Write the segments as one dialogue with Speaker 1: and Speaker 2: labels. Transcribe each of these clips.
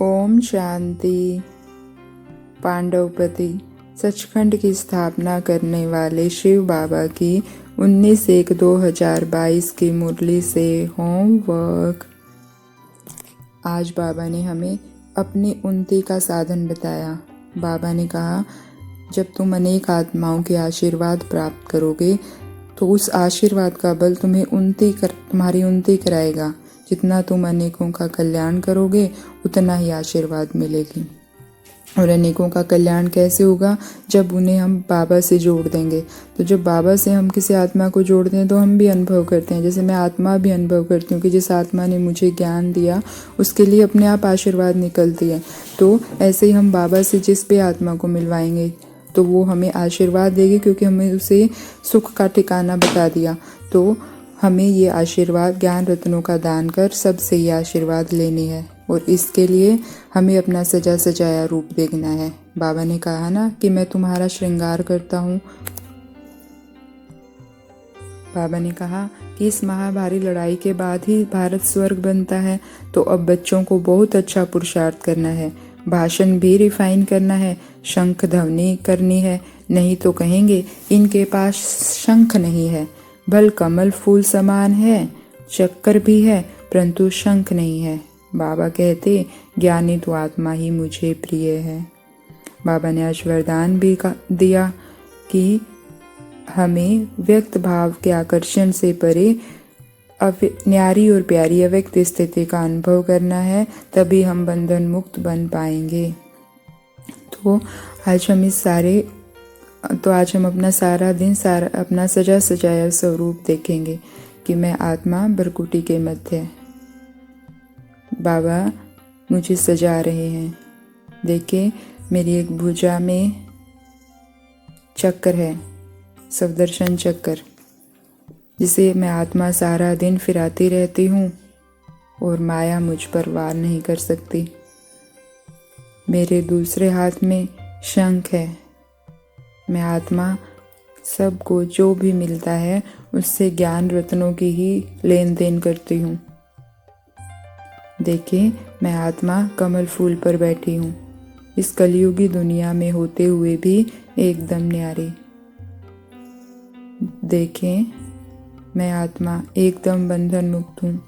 Speaker 1: ओम शांति। पांडवपति सचखंड की स्थापना करने वाले शिव बाबा की 19/1/2022 की मुरली से होमवर्क। आज बाबा ने हमें अपनी उन्नति का साधन बताया। बाबा ने कहा, जब तुम अनेक आत्माओं के आशीर्वाद प्राप्त करोगे तो उस आशीर्वाद का बल तुम्हारी उन्नति कराएगा। जितना तुम अनेकों का कल्याण करोगे उतना ही आशीर्वाद मिलेगी। और अनेकों का कल्याण कैसे होगा? जब उन्हें हम बाबा से जोड़ देंगे। तो जब बाबा से हम किसी आत्मा को जोड़ते हैं तो हम भी अनुभव करते हैं। जैसे मैं आत्मा भी अनुभव करती हूँ कि जिस आत्मा ने मुझे ज्ञान दिया उसके लिए अपने आप आशीर्वाद निकलती है। तो ऐसे ही हम बाबा से जिस भी आत्मा को मिलवाएंगे तो वो हमें आशीर्वाद देगी, क्योंकि हमें उसे सुख का ठिकाना बता दिया। तो हमें ये आशीर्वाद ज्ञान रत्नों का दान कर सबसे ये आशीर्वाद लेनी है। और इसके लिए हमें अपना सजा सजाया रूप देखना है। बाबा ने कहा ना कि मैं तुम्हारा श्रृंगार करता हूँ। बाबा ने कहा कि इस महाभारी लड़ाई के बाद ही भारत स्वर्ग बनता है। तो अब बच्चों को बहुत अच्छा पुरुषार्थ करना है, भाषण भी रिफाइन करना है, शंख ध्वनि करनी है। नहीं तो कहेंगे इनके पास शंख नहीं है, भल कमल फूल समान है, चक्कर भी है परंतु शंख नहीं है। बाबा कहते, ज्ञानी तो आत्मा ही मुझे प्रिय है। बाबा ने आज वरदान भी दिया कि हमें व्यक्त भाव के आकर्षण से परे न्यारी और प्यारी अव्यक्त स्थिति का अनुभव करना है, तभी हम बंधन मुक्त बन पाएंगे। तो आज हम अपना सारा दिन अपना सजा सजाया स्वरूप देखेंगे कि मैं आत्मा भरकुटी के मध्य। बाबा मुझे सजा रहे हैं। देखिए, मेरी एक भुजा में चक्कर है, सवदर्शन चक्कर, जिसे मैं आत्मा सारा दिन फिराती रहती हूँ और माया मुझ पर वार नहीं कर सकती। मेरे दूसरे हाथ में शंख है। मैं आत्मा सबको जो भी मिलता है उससे ज्ञान रत्नों की ही लेन देन करती हूँ। देखिए, मैं आत्मा कमल फूल पर बैठी हूँ, इस कलयुगी दुनिया में होते हुए भी एकदम न्यारी। देखें, मैं आत्मा एकदम बंधन मुक्त हूँ।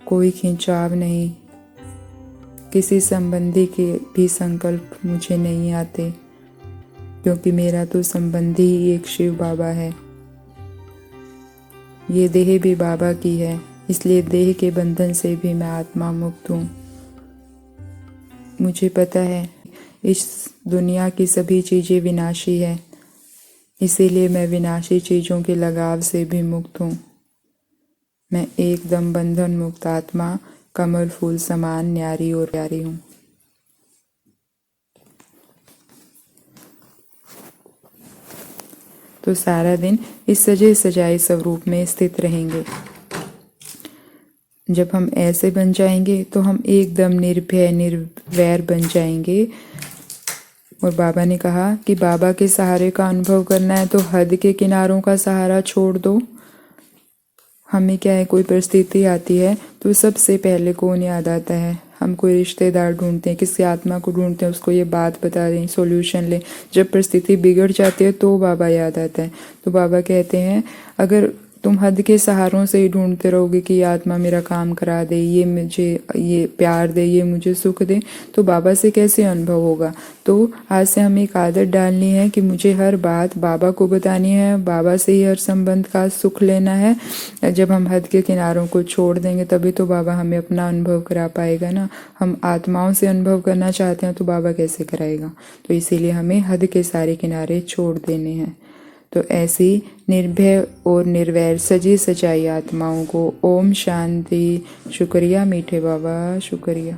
Speaker 1: कोई खिंचाव नहीं, किसी संबंधी के भी संकल्प मुझे नहीं आते, क्योंकि मेरा तो संबंधी ही एक शिव बाबा है। ये देह भी बाबा की है, इसलिए देह के बंधन से भी मैं आत्मा मुक्त हूँ। मुझे पता है इस दुनिया की सभी चीज़ें विनाशी है, इसीलिए मैं विनाशी चीज़ों के लगाव से भी मुक्त हूँ। मैं एकदम बंधन मुक्त आत्मा, कमल फूल समान न्यारी और प्यारी हूँ। तो सारा दिन इस सजे सजाए स्वरूप में स्थित रहेंगे। जब हम ऐसे बन जाएंगे तो हम एकदम निर्भय निर्वैर बन जाएंगे। और बाबा ने कहा कि बाबा के सहारे का अनुभव करना है तो हद के किनारों का सहारा छोड़ दो। हमें क्या है, कोई परिस्थिति आती है तो सबसे पहले कौन याद आता है? हम कोई रिश्तेदार ढूंढते हैं, किसी आत्मा को ढूंढते हैं, उसको ये बात बता दें, सॉल्यूशन लें। जब परिस्थिति बिगड़ जाती है तो बाबा याद आता है। तो बाबा कहते हैं, अगर तुम हद के सहारों से ही ढूंढते रहोगे कि ये आत्मा मेरा काम करा दे, ये मुझे ये प्यार दे, ये मुझे सुख दे, तो बाबा से कैसे अनुभव होगा? तो आज से हमें एक आदत डालनी है कि मुझे हर बात बाबा को बतानी है, बाबा से ही हर संबंध का सुख लेना है। जब हम हद के किनारों को छोड़ देंगे तभी तो बाबा हमें अपना अनुभव करा पाएगा ना। हम आत्माओं से अनुभव करना चाहते हैं तो बाबा कैसे कराएगा? तो इसीलिए हमें हद के सारे किनारे छोड़ देने हैं। तो ऐसी निर्भय और निर्वैर सजी सजाई आत्माओं को ओम शांति। शुक्रिया मीठे बाबा, शुक्रिया।